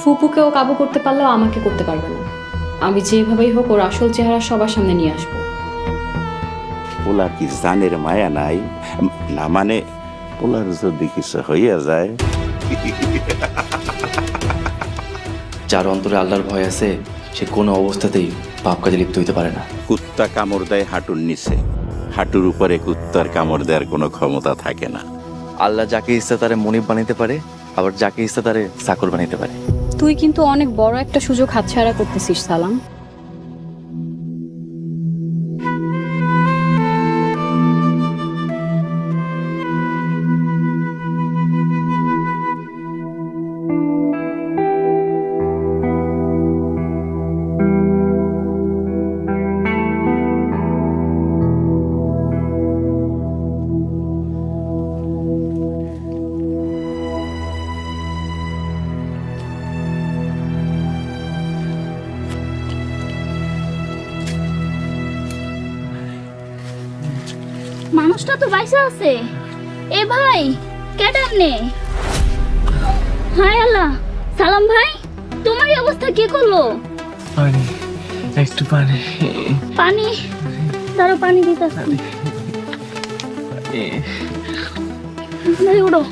ফুপুকেও কাবু করতে পারলেও আমাকে করতে পারবে না। আমি যেভাবেই হোক ওর আসল চেহারা সবার সামনে নিয়ে আসবো। পোলার কি জানের মায়া নাই? না মানে পোলার যদি কিছু হইয়া যায়। যার অন্তরে আল্লাহর ভয় আছে সে কোনো অবস্থাতেই পাপ কাজে লিপ্ত হইতে পারে না। কুত্তা কামড় দেয় হাঁটুর নিচে, হাঁটুর উপরে কুত্তার কামড় দেওয়ার কোনো ক্ষমতা থাকে না। আল্লাহ যাকে ইচ্ছা তারে মনিব বানাইতে পারে, আবার যাকে ইচ্ছা তারে চাকর বানাইতে পারে। তুই কিন্তু অনেক বড় একটা সুযোগ হাতছাড়া করতেছিস সালাম। মানুষটা তো বাইসা আছে। এ ভাই কেডার নে? হায় আল্লাহ, সালাম ভাই তোমার এই অবস্থা কে করলো? পানি, একটু পানি। পানি তারও পানি দিতেছে। ভাই উড়ো।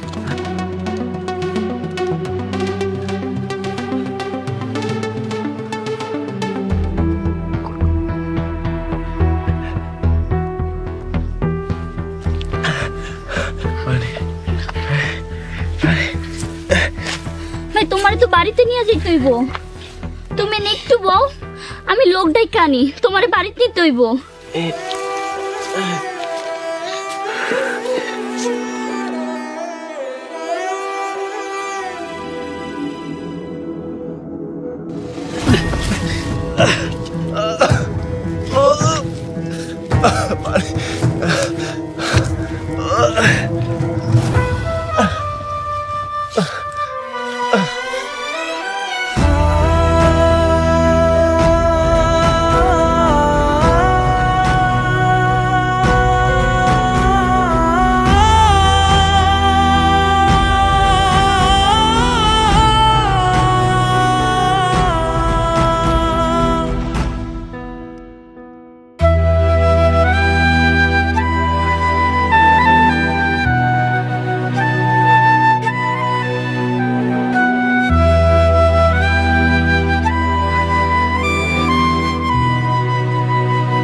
ভাই তোমার তো বাড়িতে নিয়ে যেতে হইব। তুমি একটু বউ, আমি লোক ডাইকা আনি, তোমার বাড়িতে নিতে হইব।